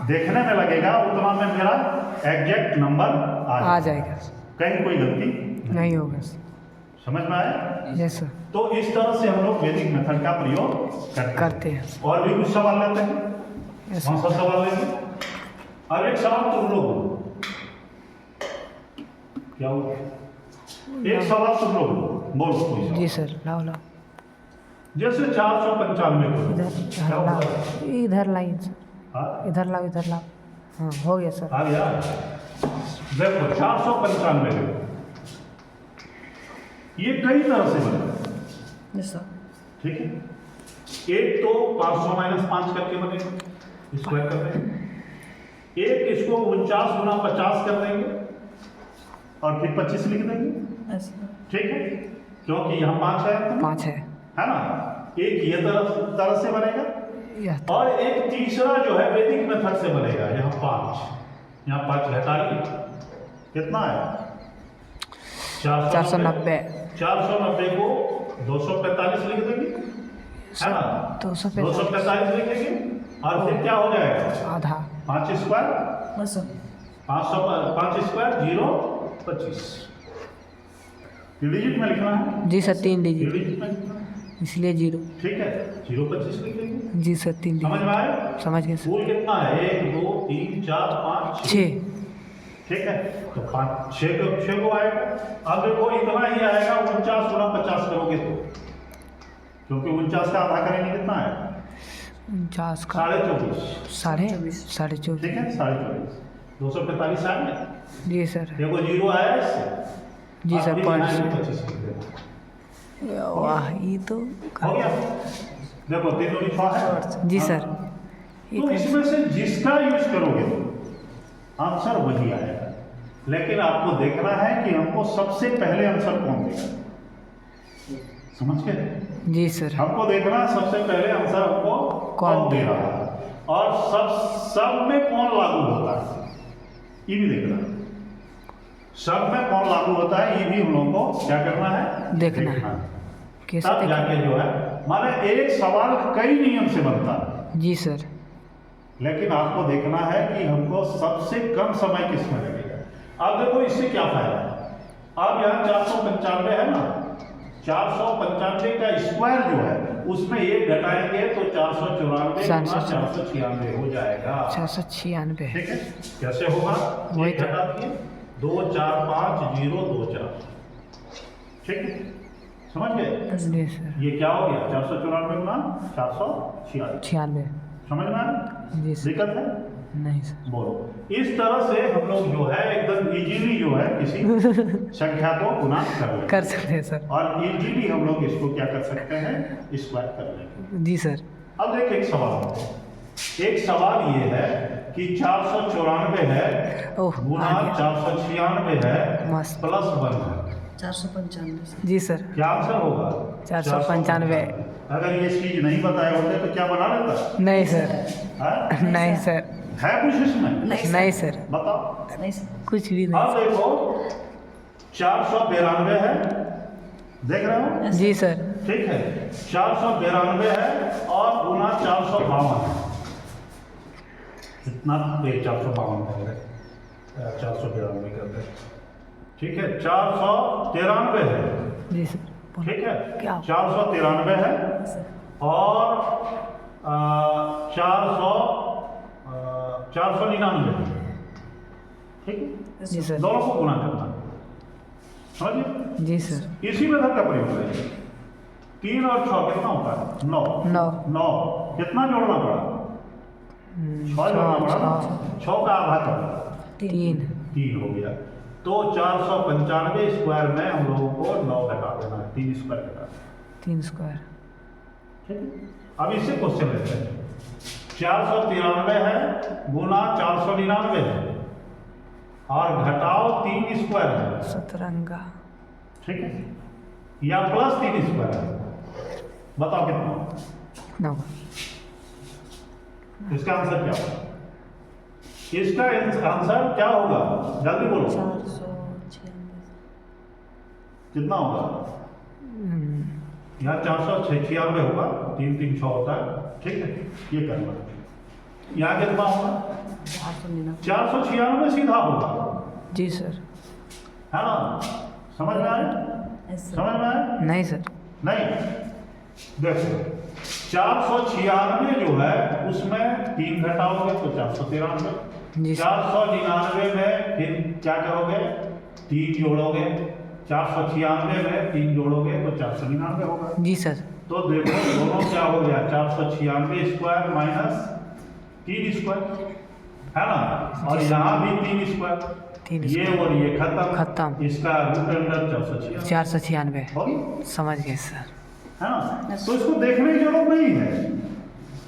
S1: देखने में लगेगा उतना में मेरा एग्जैक्ट नंबर
S2: आ जाएगा।
S1: कहीं कोई गलती
S2: नहीं होगा।
S1: समझ में आया?
S2: Yes sir.
S1: तो इस तरह से हम लोग वैदिक मेथड का प्रयोग
S2: करते हैं।
S1: और भी कुछ सवाल लेते हैं,
S2: यस
S1: कौन
S2: सर।
S1: सा सवाल लेंगे? अब एक सवाल तुम लोग क्या हुआ? एक सवाल तुम लोग बोलो कोई सवाल।
S2: जी सर, लाओ लाओ
S1: जैसे 495 को
S2: इधर
S1: क्या
S2: हाँ,
S1: होता
S2: लाओ
S1: है?
S2: इधर लाइन सर,
S1: हाँ?
S2: इधर लाओ इधर लाओ। हाँ हो गया सर।
S1: आ गया। देखो 495 ये कई तरह से बने,
S2: यस सर।
S1: ठीक है। एक तो 500 माइनस 5 करके बनेगा, स्क्वायर कर देंगे। एक इसको 49 गुना 50 कर देंगे और फिर 25 लिख देंगे, ठीक है, क्योंकि यहाँ 5 है,
S2: 5 है
S1: है ना। एक ये तरह से बनेगा
S2: यह
S1: और एक तीसरा जो है वैदिक मेथड से बनेगा। यहाँ 5, यहाँ 5 घटा लिए, कितना है?
S2: 490
S1: 490 को 245 लिख देंगे, है ना। 245 लिखेंगे और फिर क्या हो जाएगा?
S2: आधा
S1: 5 स्क्वायर 5 स्क्वायर 0 25 डिजिट में लिखना है।
S2: जी सर, 3 डिजिट
S1: डिजिट में लिखना है,
S2: इसलिए 0।
S1: ठीक है। 0 25 लिखेंगे।
S2: जी सर, 3
S1: समझ
S2: डिजिट
S1: में आया?
S2: समझ गए सर।
S1: कुल कितना है? 1 2 3 4 5 6,
S2: 6
S1: ठीक है। तो 5 6 को आएगा। अब देखो इतना ही आएगा 49 गुना 50 करोगे तो, क्योंकि 49 का आधा करेंगे कितना है?
S2: 49 का
S1: 24.5,
S2: साढ़े 24।
S1: ठीक है। 24.5 245 आएगा।
S2: जी सर।
S1: देखो 0 आया इससे।
S2: जी
S1: अब
S2: सर,
S1: फिर
S2: पॉइंट
S1: यहाँ
S2: से।
S1: 25 लिख देना।
S2: वाह ये तो
S1: हो गया। देखो 3 दूनी 6 है।
S2: जी सर।
S1: तो इसमें से जिसका यूज करोगे आंसर वही आएगा, लेकिन आपको देखना है कि हमको सबसे पहले आंसर कौन देगा। समझ गए?
S2: जी सर।
S1: हमको देखना है सबसे पहले आंसर हमको कौन दे रहा है और सब में कौन लागू होता है, ये भी देखना है। सब में कौन लागू होता है ये भी हम लोगों को क्या करना है?
S2: देखना है। कैसे
S1: तब
S2: देखना?
S1: जाके जो है, माने एक सवाल कई नियम से बनता है,
S2: जी सर।
S1: लेकिन आपको देखना है कि हमको सबसे कम समय किसमें लगेगा। अब देखो इससे क्या फायदा है। अब यहाँ 495 है ना, 495 का स्क्वायर जो है उसमें 1 घटाएंगे तो 494 गुना 496 हो जाएगा।
S2: 496।
S1: ठीक है। कैसे होगा?
S2: वही
S1: 1 घटा दिए 2 4 5 0 2 4, ठीक है। समझ गए?
S2: जी सर।
S1: ये क्या हो गया? 494 गुना 496।
S2: 96।
S1: समझ में आया?
S2: जी सर।
S1: दिक्कत है?
S2: नहीं सर।
S1: बोलो। इस तरह से हम लोग जो है एकदम इजीली जो है किसी संख्या को गुना कर लेंगे
S2: कर सकते हैं सर।
S1: और इजीली हम लोग इसको क्या कर सकते हैं? स्क्वायर कर लेंगे।
S2: जी सर।
S1: अब देखिए एक सवाल ये है कि 494 है
S2: ओह,
S1: गुना
S2: आ गया।
S1: 496 है
S2: मस्त।
S1: प्लस 1 है,
S3: 495।
S2: जी सर।
S1: क्या आंसर होगा?
S2: 495।
S1: अगर ये चीज नहीं बताए होते तो क्या बना लेता?
S2: नहीं सर।
S1: है?
S2: नहीं सर।
S1: है कुछ इसमें?
S2: नहीं सर।
S1: बताओ।
S3: नहीं सर।
S2: कुछ भी
S1: अब
S2: नहीं।
S1: देखो 492 है, देख रहे हो?
S2: जी सर।
S1: ठीक है। 492 है और गुना 452 है। कितना? 452 कर रहे, 492 कर रहे, ठीक है। 493 है,
S2: जी सर।
S1: ठीक है।
S2: क्या?
S1: 493 है और 499 है, ठीक है।
S2: जी सर।
S1: दोनों को गुना करना, समझिए।
S2: जी सर।
S1: इसी मेथड का प्रयोग करेंगे। 3 और 6 कितना होता है? 9। 9 कितना जोड़ना पड़ा? 6 जोड़ना पड़ा। 6 का आधा कर
S2: 3
S1: हो गया। तो 495 स्क्वायर में हम लोगों को 9 घटा देना है, 3 स्क्वायर घटा देना,
S2: 3 स्क्वायर।
S1: ठीक है। अब इससे क्वेश्चन लेते हैं। 493 है गुना 499 है और घटाओ 3 स्क्वायर है,
S2: सतरंगा।
S1: ठीक है, या प्लस 3 स्क्वायर है। बताओ कितना?
S2: 9।
S1: इसका आंसर क्या होगा? इसका आंसर क्या होगा? जल्दी बोलो।
S3: 496।
S1: कितना होगा? यहाँ 496 होगा, 3 3 6 होता है, ठीक है। ये करना। यहाँ कितना होगा? 496 सीधा होगा,
S2: जी सर।
S1: है ना। समझ में आया? समझ में आया?
S2: नहीं सर।
S1: नहीं। देखो 496 जो है उसमें 3 घटाओगे तो 493।
S2: जी सर।
S1: 499 में फिर क्या करोगे? 3 जोड़ोगे 496 में 3 जोड़ोगे तो 499 होगा।
S2: जी सर।
S1: तो देखो दोनों क्या हो गया, 496 स्क्वायर माइनस 3 स्क्वायर, है ना, और यहाँ भी 3 स्क्वायर,
S2: 3
S1: ये
S2: स्क्वायर।
S1: और ये खत्म,
S2: खत्म।
S1: इसका रूट अंडर 496
S2: 496
S1: होगी,
S2: समझ गए सर।
S1: है ना। तो इसको देखने की जरूरत नहीं है,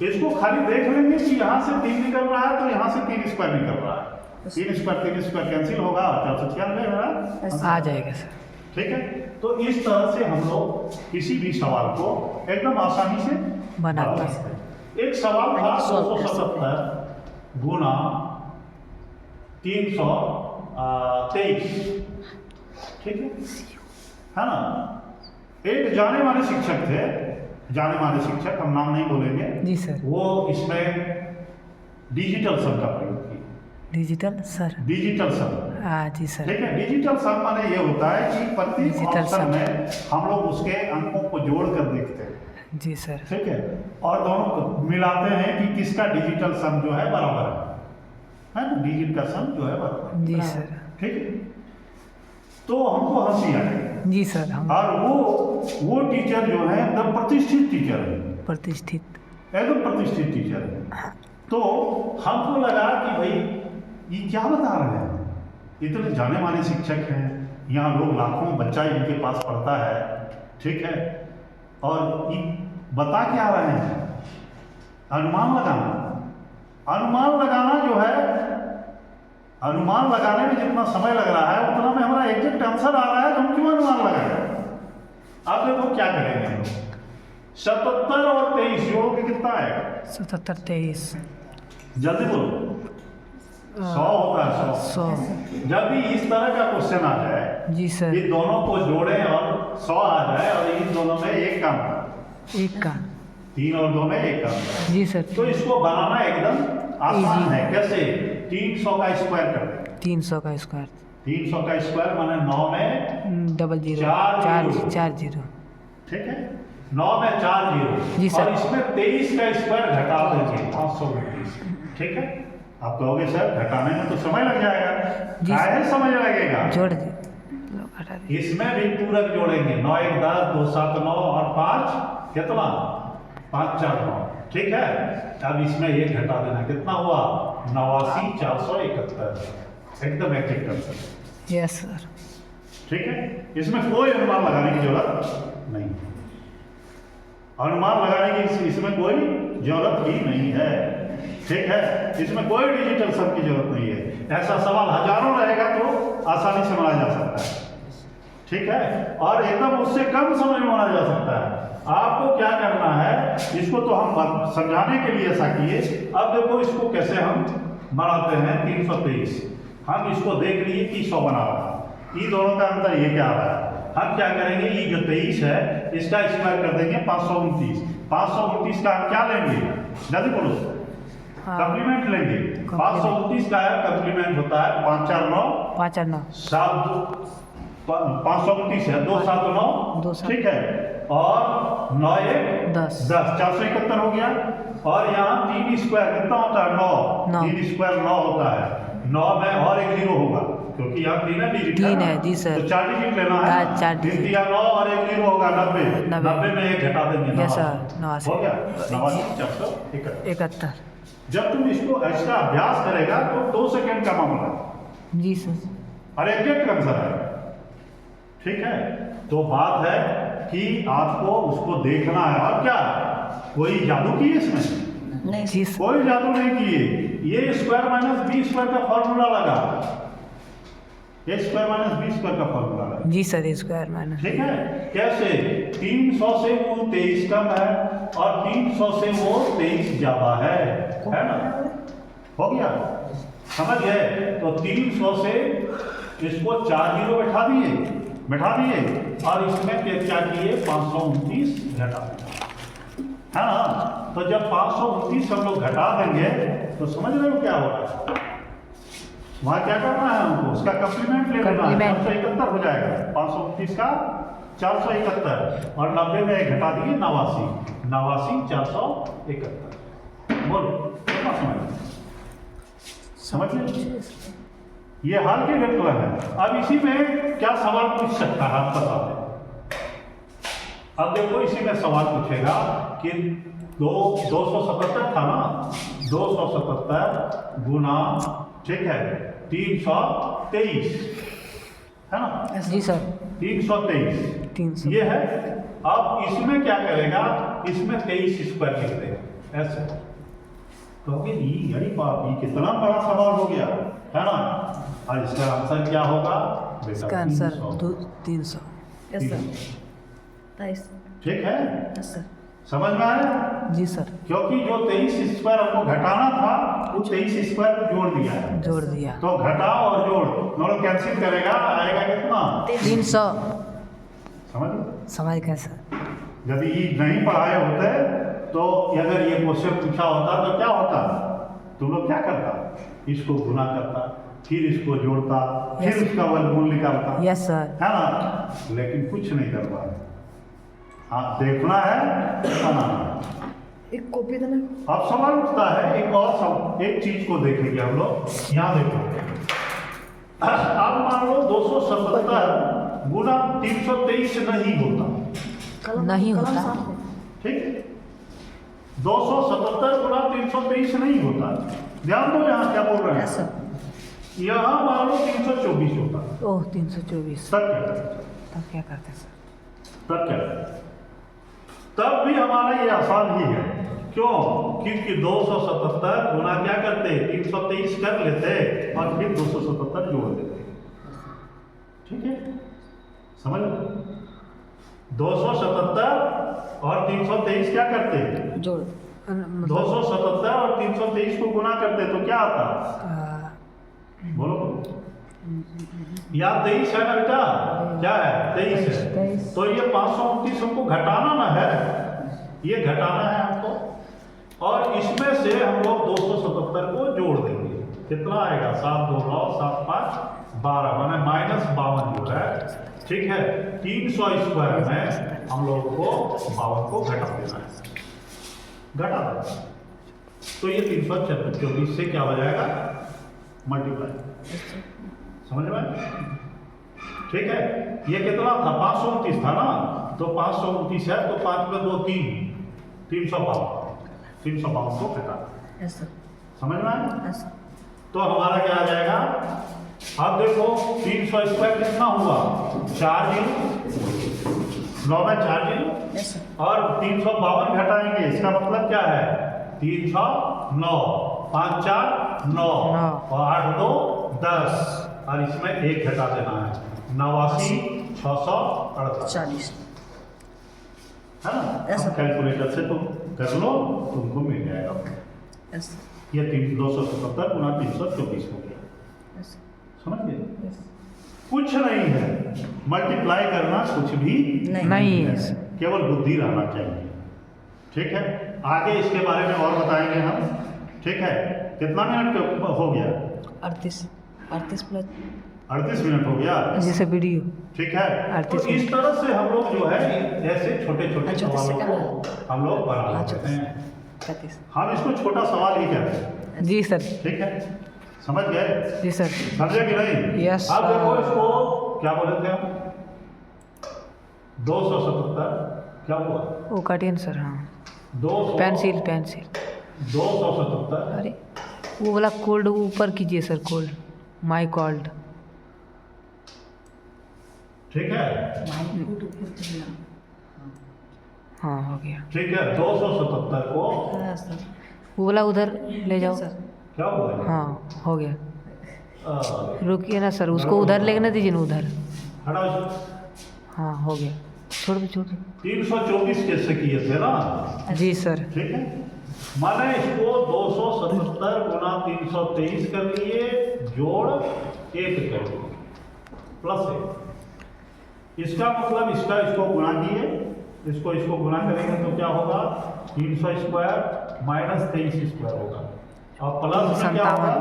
S1: इसको खाली देख लेंगे कि यहाँ से 3 निकल रहा है तो यहाँ से 3 स्क्वायर निकल रहा है, 3 स्क्वायर कैंसिल होगा, 496 है ना,
S2: आ जाएगा सर।
S1: ठीक है। तो इस तरह से हम लोग किसी भी सवाल को एकदम आसानी से
S2: बनाते
S1: सकते हैं। एक सवाल था 277 गुना 323, ठीक है ना। एक जाने माने शिक्षक थे, जाने माने शिक्षक, हम नाम नहीं बोलेंगे
S2: जी सर।
S1: वो इसमें डिजिटल सम का प्रयोग किया।
S2: Digital sir.
S1: डिजिटल सम,
S2: हाँ जी सर।
S1: ठीक है। डिजिटल सम माने ये होता है कि प्रति
S2: डिजिटल
S1: ऑप्शन
S2: सम।
S1: में हम लोग उसके अंकों को जोड़ कर देखते हैं,
S2: जी सर।
S1: ठीक है, और दोनों को मिलाते हैं कि किसका डिजिटल सम जो है बराबर है ना, डिजिट का सम जो है बराबर है,
S2: जी सर।
S1: ठीक है। तो हमको हंसी आई,
S2: जी सर। हम
S1: और वो टीचर जो है एकदम प्रतिष्ठित टीचर है,
S2: प्रतिष्ठित।
S1: एकदम प्रतिष्ठित टीचर है। तो हमको लगा कि भाई ये क्या बता रहे हैं, इतने जाने माने शिक्षक हैं, यहाँ लोग लाखों बच्चा इनके पास पढ़ता है, ठीक है, और ये बता क्या रहे हैं, अनुमान लगाना। अनुमान लगाना जो है, अनुमान लगाने में जितना समय लग रहा है उतना में हमारा एग्जैक्ट आंसर आ रहा है, तो हम क्यों अनुमान लगाएं। अब देखो क्या करेंगे हम लोग, 77 और 23 जोड़ के कितना आएगा,
S2: 77 23
S1: जल्दी बोलो। 100 होता है, 100। जब भी इस तरह का क्वेश्चन आ जाए,
S2: जी सर।
S1: ये दोनों को जोड़ें और 100 आ जाए, और इन दोनों में एक काम,
S2: एक का
S1: 3 और 2 में एक काम,
S2: जी सर।
S1: तो इसको बनाना एकदम आसान
S2: Easy।
S1: है। कैसे, 300 का स्क्वायर कर दें,
S2: 300 का स्क्वायर
S1: 300 का स्क्वायर माने 9 में
S2: 00
S1: चार
S2: 4 0।
S1: ठीक है, 9 में 4 0,
S2: जी सर।
S1: और इसमें 23 का स्क्वायर घटा देंगे 529, ठीक है। आप कहोगे सर घटाने में तो समय लग जाएगा,
S2: जी
S1: काहे समय लगेगा,
S2: जोड़ दे लो, घटा दे।
S1: इसमें भी पूरक जोड़ेंगे, 9 1 10 2 7 9 और 5 कितना, 5 4 9, ठीक है। अब इसमें ये घटा देना, कितना हुआ, 89 471, एकदम एग्जैक्ट आंसर।
S2: Yes sir.
S1: ठीक है, इसमें कोई अनुमान लगाने की जरूरत नहीं, अनुमान लगाने की इसमें कोई जरूरत ही नहीं है, ठीक है। इसमें कोई डिजिटल सम की जरूरत नहीं है। ऐसा सवाल हजारों रहेगा तो आसानी से बनाया जा सकता है, ठीक है, और एकदम उससे कम समय में बनाया जा सकता है। आपको क्या करना है, इसको तो हम समझाने के लिए ऐसा किए। अब देखो इसको कैसे हम बनाते हैं, 323 हम इसको देख लिए कि 100 बना रहा है, ये दोनों का अंतर ये क्या आ रहा है। हम क्या करेंगे, ये जो 23 है इसका स्क्वायर कर देंगे 529, 529 का हम क्या लेंगे, जल्दी बोलो, कम्प्लीमेंट लेंगे। 529 का कम्प्लीमेंट होता है 5 4 9
S2: 5 और 9
S1: 7 529 है 2 7 9, ठीक है, और 9 1
S2: 10
S1: 471 हो गया। और यहाँ 3 स्क्वायर कितना होता है, 9, 3 स्क्वायर 9 होता है, 9 में और एक 0 होगा क्योंकि यहाँ 3 डिजिट
S2: 3 है जी सर।
S1: तो 4 डिजिट लेना है,
S2: 4 डिजिट
S1: 3 9 और एक 0 होगा 90, 90 में एक घटा देंगे,
S2: यस सर। 89
S1: हो गया 89
S2: 71।
S1: जब तुम इसको इसका अभ्यास करेगा तो 2 सेकंड का मामला
S2: जी सर।
S1: और एग्जैक्ट आंसर है, ठीक है। तो बात है कि आपको उसको देखना है, और क्या कोई जादू किए इसमें,
S3: नहीं
S2: जी सर।
S1: कोई जादू नहीं किए। ये स्क्वायर माइनस बी स्क्वायर का फॉर्मूला लगा, ये स्क्वायर माइनस बी स्क्वायर का फॉर्मूला लगा,
S2: जी सर। स्क्वायर माइनस,
S1: ठीक है। कैसे, 300 से वो 23 कम है और 300 से वो 23 ज्यादा है ना, हो गया, समझ गए। तो 300 से इसको 4 0 बैठा दिए और इसमें क्या किए, 529 घटा दिया, है ना। तो जब 529 हम लोग घटा देंगे तो समझ रहे हो क्या होगा, वहाँ क्या करना है हमको, उसका कम्प्लीमेंट ले लेना है, 471 हो जाएगा, 529 का 471 और 90 में एक घटा दिए 89 471। बोलो कितना समझ लिया, ये हाल के व्यवकलन है। अब इसी में क्या सवाल पूछ सकता है आप बता दें। अब देखो इसी में सवाल पूछेगा कि 277 था ना, 277 गुना, ठीक है, 323 है ना,
S2: जी सर
S1: 323
S2: 300
S1: ये है। अब इसमें क्या करेगा, इसमें 23 स्क्वायर लिख देगा ऐसे। तो अरे बाप, ये कितना बड़ा सवाल हो गया है ना। और इसका आंसर क्या होगा बेटा?
S2: इसका आंसर 300।
S3: यस सर 23
S1: ठीक है,
S3: यस सर
S1: समझ में आया?
S2: जी सर
S1: क्योंकि जो 23 स्क्वायर हमको घटाना था वो 23 स्क्वायर को जोड़ दिया है।
S2: जोड़ दिया
S1: तो घटाओ और जोड़ दोनों कैंसिल करेगा, आएगा कितना?
S2: 300।
S1: समझ लो।
S2: समझ गए सर।
S1: यदि ये नहीं पढ़ाए होते तो अगर ये क्वेश्चन पूछा होता तो क्या होता? तुम लोग क्या करता? इसको गुना करता, फिर इसको जोड़ता, फिर
S2: Yes.
S1: उसका वर्गमूल निकालता,
S2: यस सर।
S1: है ना। लेकिन कुछ नहीं कर पा रहे। हाँ, देखना है, बनाना है।
S3: एक कॉपी देना।
S1: अब सवाल उठता है एक और एक चीज को देखेंगे हम लोग। यहाँ देखो, अब मान लो 277 गुना 323 नहीं होता,
S2: नहीं होता।
S1: ठीक, 277 गुना 323 नहीं होता। ध्यान दो यहाँ क्या बोल रहे
S3: यस
S1: हैं।
S3: सर
S1: यहाँ मान लो 324 होता,
S2: ओह 324।
S1: तब क्या करते?
S2: तब क्या करते सर?
S1: तब क्या करते? तब भी हमारा ये आसान ही है। क्यों? क्योंकि 277 गुना क्या करते, 323 कर लेते और फिर 277 जोड़ देते। ठीक है, समझ लो। 277 और 323 क्या करते,
S3: जोड़
S1: 277 और 323 को गुना करते तो क्या आता? बोलो या 23 है ना बेटा, क्या है? 23 है।
S2: 23।
S1: तो ये 529 हमको घटाना ना है, ये घटाना है हमको। और इसमें से हम लोग 277 को जोड़ देंगे। कितना आएगा? 7 2 9 7 5 12, माने -52 जो है। ठीक है, 300 स्क्वायर में हम लोग को 52 को घटा देना है, घटा देना। तो ये 324 से क्या हो जाएगा? मल्टीप्लाई। समझ में? ठीक है, ये कितना था? 529 था ना, तो 529 है तो 5 में 2 3, 352 को घटा।
S3: यस सर
S1: समझ में आया?
S3: यस
S1: तो हमारा क्या आ जाएगा? अब देखो 300 स्क्वायर कितना हुआ? 4 जीरो, 9 में 4 जीरो,
S3: यस सर
S1: और 352 घटाएंगे, इसका मतलब क्या है? 309, 5 4 9 और 8 2 10, और इसमें 1 घटा देना है, 89 648,
S3: 40
S1: है ना।
S3: Yes, sir.
S1: कैलकुलेटर से तुम कर लो, तुमको मिल जाएगा।
S3: यस
S1: ये 277 गुना 324 हो गया।
S3: यस
S1: समझ गए?
S3: यस
S1: कुछ नहीं है, मल्टीप्लाई करना कुछ भी
S2: नहीं है।
S1: केवल बुद्धि रहना चाहिए। ठीक है, आगे इसके बारे में और बताएंगे हम। ठीक है, कितना मिनट हो गया?
S3: 38 प्लस
S1: 38 मिनट हो गया।
S2: जैसे वीडियो।
S1: ठीक है, तो
S2: 38
S1: इस तरह से हम लोग जो है ऐसे छोटे छोटे
S3: अच्छा,
S1: सवालों को हम लोग बना लेते हैं।
S3: 35
S1: हम इसको छोटा सवाल ही कहते हैं।
S2: जी सर।
S1: ठीक है, समझ गए?
S2: जी सर।
S1: समझे कि नहीं?
S2: Yes,
S1: अब देखो
S2: sir.
S1: इसको क्या बोले थे हम? 277 क्या हुआ?
S2: वो कटिन सर। हाँ
S1: 200
S2: पेंसिल पेंसिल।
S1: 277।
S2: अरे वो वाला कोल्ड ऊपर कीजिए सर, कोल्ड माई कोल्ड।
S1: ठीक है,
S2: हाँ हो गया।
S1: ठीक है, 277 को
S3: यस सर
S2: वो वाला उधर ले जाओ।
S3: सर
S1: क्या हुआ?
S2: हाँ हो गया।
S1: आ,
S2: रुकिए ना सर, उसको उधर लेने दीजिए ना, उधर।
S1: हटाओ इसको।
S2: हाँ हो गया। छोड़ दो छोड़ दो।
S1: 324 कैसे किए थे ना?
S2: जी सर।
S1: ठीक है, माने इसको 277 गुना 323 कर लिए, जोड़ 1 कर लिए, प्लस 1। इसका मतलब इसको गुणा किए, इसको गुणा करेंगे तो क्या होगा? 300 स्क्वायर माइनस 23 स्क्वायर होगा, और प्लस में क्या होगा?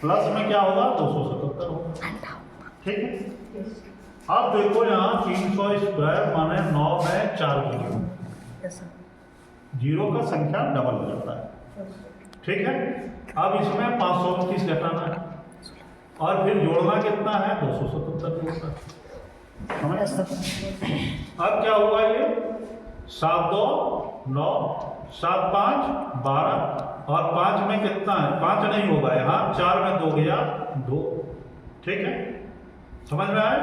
S1: प्लस में क्या होगा? 277 होगा। ठीक है, अब देखो यहाँ 300 स्क्वायर माने 9 में 4 जीरो,
S3: यस सर
S1: जीरो का संख्या डबल हो जाता है। ठीक है, अब इसमें 529 घटाना है, और फिर जोड़ना कितना है 277 जोड़ना। समझ?
S3: Yes sir.
S1: अब क्या हुआ ये 7 2 9 7 5 12 और 5 में कितना है 5 नहीं होगा यहाँ 4 में 2 गया 2। ठीक है समझ में आया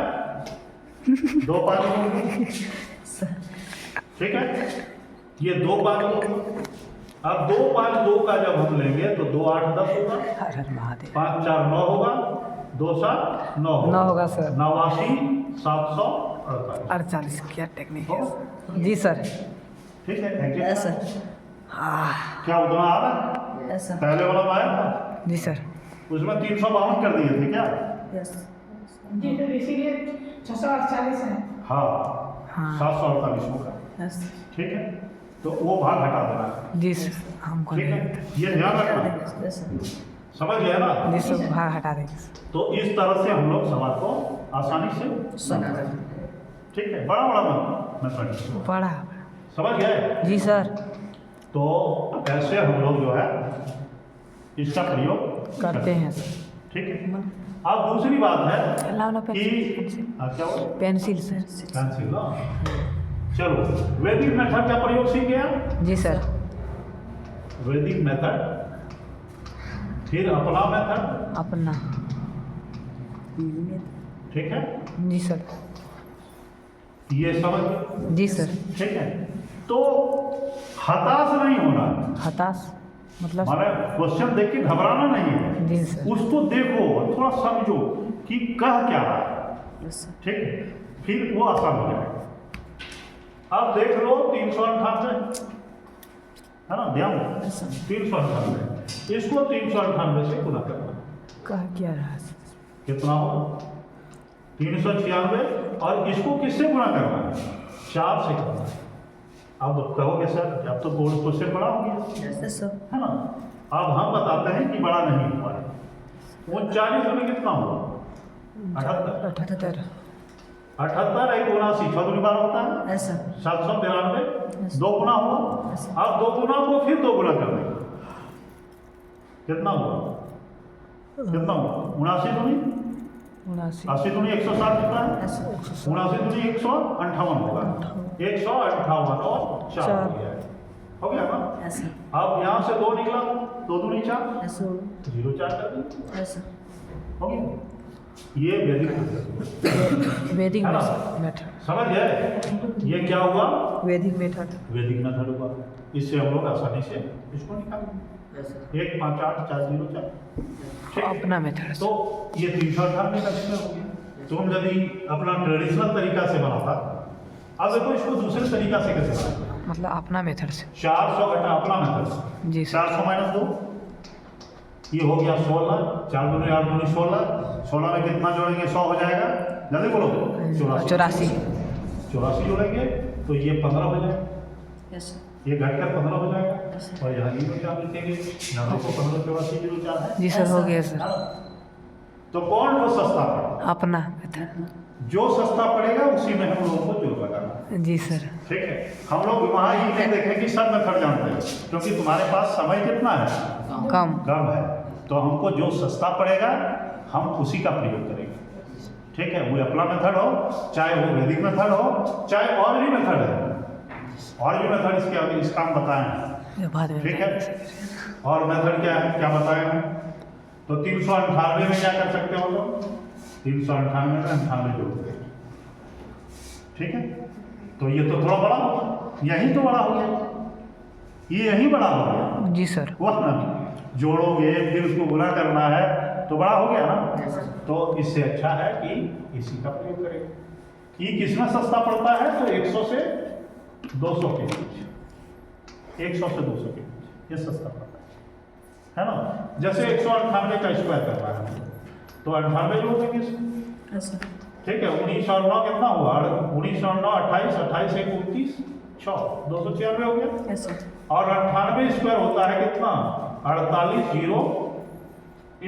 S1: 2 5 2 ठीक है ये 2 5 2। अब 2 5 2 का जब हम लेंगे तो 2 8 10 होगा
S2: हर हर महादेव।
S1: 5 4 9 होगा 2 7 9
S2: 9 होगा सर।
S1: 89 748
S2: 48 क्या टेक्निक है जी सर।
S1: ठीक है
S3: यस
S1: एग्जैक्ट
S3: सर।
S1: क्या उतना आ रहा है
S3: यस सर।
S1: पहले वाला में आया था
S2: जी सर।
S1: उसमें 352 कर दिए थे क्या
S3: यस
S4: जी तो इसीलिए 648 है।
S1: हाँ
S2: हाँ
S1: 748 होगा
S3: यस
S1: ठीक है तो वो भाग हटा देना है
S2: जी सर हमको
S1: ठीक
S2: नहीं।
S1: है ये ध्यान रखना
S3: यस सर।
S1: समझ गए ना
S2: जी सर भाग हटा देंगे।
S1: तो इस तरह से हम लोग सवाल को आसानी से
S3: समझ गए।
S1: ठीक है बड़ा बड़ा मेथड
S2: पढ़ा
S1: समझ गए
S2: जी सर।
S1: तो ऐसे हम लोग जो है इसका प्रयोग
S2: करते हैं सर।
S1: ठीक है अब दूसरी बात है
S2: लाओ ना
S1: कि
S2: पेंसिल
S1: क्या हुआ
S2: पेंसिल सर।
S1: पेंसिल ना चलो वैदिक मेथड का प्रयोग सीख गया
S2: जी सर।
S1: वैदिक मेथड फिर अपना मेथड
S2: अपना
S1: ठीक है
S2: जी सर।
S1: ये समझ
S2: जी सर।
S1: ठीक है तो हताश नहीं होना
S2: हताश मतलब
S1: माने क्वेश्चन देख के घबराना नहीं है
S2: जी सर।
S1: उसको देखो थोड़ा समझो कि कह क्या रहा है
S3: यस सर।
S1: ठीक है फिर वो आसान हो जाएगा। अब देख लो 398 है ना ध्यान दो 398 इसको 398 से गुना करना
S2: कह क्या रहा है
S1: कितना हो 396 और इसको किससे गुणा करना है 4 से करना है। अब कहोगे सर अब तो बोर्ड क्वेश्चन बड़ा हो गया
S3: यस सर।
S1: है ना अब हम बताते हैं कि बड़ा नहीं हुआ है 39 में कितना हुआ 78
S2: 78
S1: 78 एक 79 6 दूनी 12 होता है
S3: यस सर।
S1: 792 2 गुना हुआ अब 2 गुना को फिर 2 गुना कर देंगे कितना हुआ कितना हुआ 79 दूनी
S2: 79
S1: 80 दूनी 160 कितना है
S3: यस सर।
S1: 79 दूनी 158 होगा 158 और 4 हो गया हो गया ना
S3: यस सर।
S1: अब यहाँ से 2 निकला 2 दूनी 4
S3: यस सर।
S1: 0 4 कर दी
S3: यस सर।
S1: हो गया ये वैदिक मेथड
S2: वैदिक
S1: है ना?
S2: मेथड।
S1: समझ गए ये क्या हुआ
S2: वैदिक मेथड
S1: वैदिक मेथड हुआ इससे हम लोग आसानी से इसको निकालेंगे
S3: यस सर।
S1: 1 5 8 4 0 4 ठीक है?
S2: अपना मेथड
S1: तो ये 398 का कितना हो गया तुम यदि अपना ट्रेडिशनल तरीका से बनाता अब देखो इसको दूसरे तरीका से कैसे बनाते
S2: मतलब अपना मेथड से
S1: 400 घटा अपना मेथड
S2: जी सर।
S1: 400 माइनस 2 ये हो गया 16 4 दूनी 8 दूनी 16 में कितना जोड़ेंगे 100 हो जाएगा जल्दी बोलो
S2: 84
S1: 84 जोड़ेंगे तो ये 15 हो जाएगा
S3: यस सर।
S1: ये घटकर 15 हो जाएगा और यहाँ 0 लिखेंगे यहाँ देखो 15 84 0 4 है
S2: जी सर हो गया सर।
S1: तो कौन वो सस्ता पड़ेगा
S2: अपना मेथड
S1: जो सस्ता पड़ेगा उसी में हम लोगों को जोड़ लगाना
S2: जी सर।
S1: ठीक है हम लोग वहाँ ये नहीं देखें कि सब मेथड जानते हैं क्योंकि तुम्हारे पास समय कितना है
S2: कम
S1: कम है तो हमको जो सस्ता पड़ेगा हम उसी का प्रयोग करेंगे ठीक है वो अपना मेथड हो चाहे वो वैदिक मेथड हो चाहे और भी मेथड है और भी मेथड इसके आगे इसका हम बताए हैं
S2: ये बाद में
S1: ठीक है और मेथड क्या है क्या बताए हैं तो 398 में क्या कर सकते हो लोग 398 में 98 जोड़ देंगे ठीक है तो ये तो थोड़ा बड़ा होगा यही तो बड़ा हो गया ये यही बड़ा हो गया
S2: जी सर।
S1: वह ना जोड़ोगे फिर उसको गुना करना है तो बड़ा हो गया ना तो इससे अच्छा है कि इसी का प्रयोग करें ये किसमें सस्ता पड़ता है तो 100 से 200 के बीच 100 से 200 के बीच ये सस्ता पड़ता है ना जैसे 198 का स्क्वायर कर रहा है तो 98 जोड़ देंगे
S3: यस सर।
S1: ठीक है 19 और 9 कितना हुआ 19 और 9 28 28 1 29 6 296 हो गया
S3: यस सर।
S1: और 98 स्क्वायर होता है कितना 48 0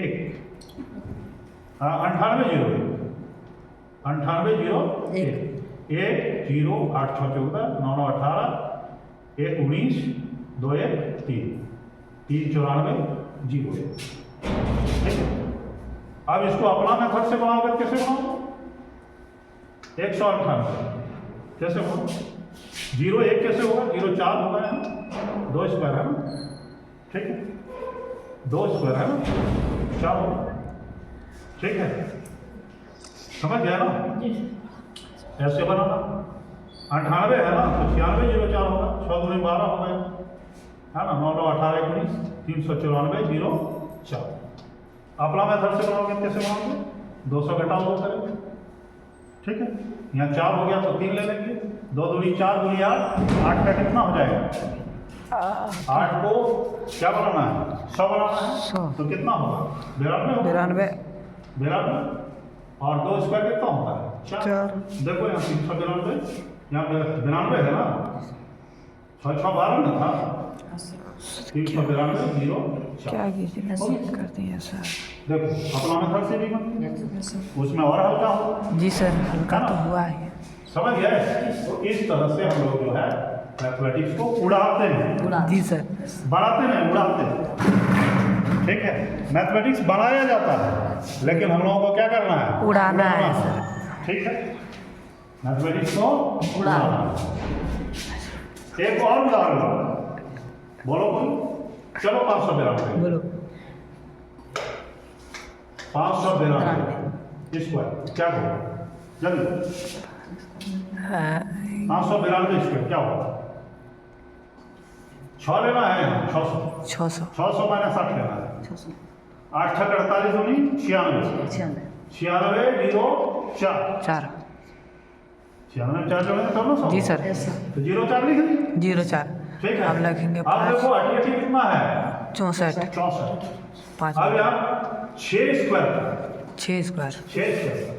S1: 1 हाँ 98 0 98 0 1 1 0 8 6 14 9 9 18 1 19 2 1 3 3 94 0 ठीक है अब इसको अपना मेथड से बनाओगे कैसे बनाओगे 198 कैसे बनाओ 0 1 कैसे होगा 0 4 होगा यहाँ 2 स्क्वायर है ना ठीक है 2 स्क्वायर है ना 4 होगा ठीक है समझ गया ना
S4: जी सर।
S1: ऐसे बनाना 98 है ना तो 96 0 4 होगा 6 दूनी 12 हो गया है ना 9 9 18 19 394 0 4 अपना मेथड से बनाओगे कैसे बनाओगे 200 घटाओ 2 करेंगे ठीक है यहाँ 4 हो गया तो 3 ले लेंगे 2 दूनी 4 दूनी 8 का कितना हो जाएगा 8 को क्या बनाना है 100 बनाना है
S2: 100
S1: तो कितना होगा 92 92 और 2 स्क्वायर कितना होता है 4 देखो यहाँ 392 यहाँ पे 92 है ना 6 6 12 ना था 392 0
S2: क्या
S1: 4
S2: कीजिए करते हैं सर।
S1: देखो अपना मेथड से भी बनती उसमें और हल्का होगा
S2: जी सर हल्का तो हुआ है।
S1: समझ गए तो इस तरह से हम लोग जो है मैथमेटिक्स को उड़ाते हैं
S2: जी सर
S1: बनाते नहीं उड़ाते हैं ठीक है मैथमेटिक्स बनाया जाता है लेकिन हम लोगों को क्या करना है
S2: उड़ाना है
S1: है ठीक है मैथमेटिक्स को उड़ाना है। एक और उदाहरण बोलो कोई चलो 592
S2: बोलो
S1: 592 स्क्वायर क्या होगा जल्दी 592 स्क्वायर क्या होगा 6 लेना है 600
S2: 600
S1: 600 माइनस 8 लेना है 8 छक 48 होनी 96 96 0 4
S2: 4
S1: 96 4 जोड़ेंगे तब ना 100
S2: जी सर
S1: तो 0 4 लिख देंगे
S2: 04
S1: ठीक है
S2: अब लिखेंगे
S1: अब
S2: 5
S1: देखो 88 कितना है
S2: 64
S1: 64
S2: 5
S1: अब यहाँ 6 स्क्वायर
S2: 6 स्क्वायर
S1: 6 स्क्वायर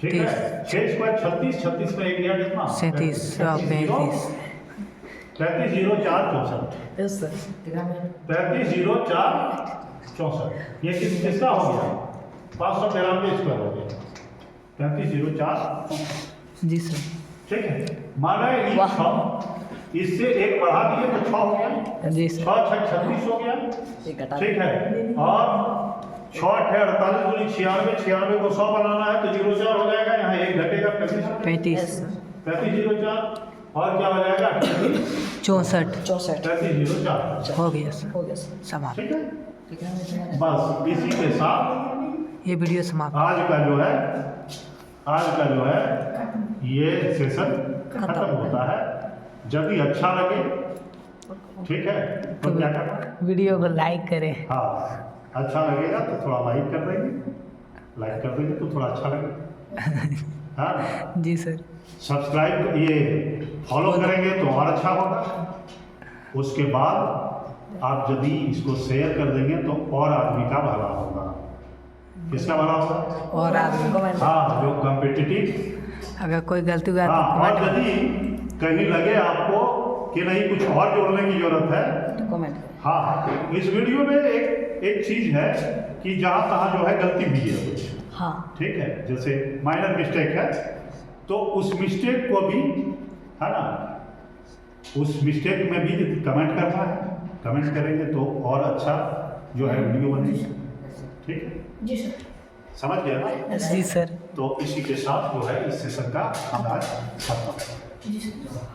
S1: ठीक है 6 स्क्वायर 36 36 में एक गया कितना
S2: 37 35
S1: 35 0 4 64 35 0 4 64 ये किसका हो गया 593 स्क्वायर हो गया 35 0 4
S2: जी सर
S1: ठीक है माना ये 6 इससे एक बढ़ा दिए तो 6 हो गया
S2: जी
S1: 6
S2: सर
S1: 6 36 हो गया ठीक है और 6 8 48 दूनी 96 96 को 100 बनाना है तो 0 4 हो जाएगा यहाँ एक घटेगा
S2: 35
S1: 35 0 4 और क्या हो जाएगा
S2: 64
S1: 35 0 4
S2: हो गया सर समाप्त
S1: ठीक है बस इसी के साथ
S2: ये वीडियो समाप्त
S1: आज का जो है ये सेशन खत्म होता है जब भी अच्छा लगे ठीक है तो क्या करना
S2: वीडियो को लाइक करें
S1: हाँ अच्छा लगेगा तो थोड़ा लाइक कर देंगे तो थोड़ा अच्छा लगेगा हाँ
S2: जी सर
S1: सब्सक्राइब ये फॉलो करेंगे तो और अच्छा होगा उसके बाद आप यदि इसको शेयर कर देंगे तो और आदमी का भला होगा किसका भला होगा
S2: और आदमी
S1: हाँ जो कॉम्पिटिटिव
S2: अगर कोई गलती हुआ
S1: हाँ
S2: तो
S1: और
S2: कमेंट
S1: यदि कहीं लगे आपको कि नहीं कुछ और जोड़ने की जरूरत है हाँ इस वीडियो में एक चीज है कि जहाँ तहाँ जो है गलती हुई है कुछ
S2: हाँ
S1: ठीक है जैसे माइनर मिस्टेक है तो उस मिस्टेक को भी है ना उस मिस्टेक में भी कमेंट करना है कमेंट करेंगे तो और अच्छा जो है वीडियो बनेगी ठीक है
S4: जी सर
S1: समझ गया ना
S2: जी सर
S1: तो इसी के साथ जो है इस सेशन का हमारा खत्म
S4: जी सर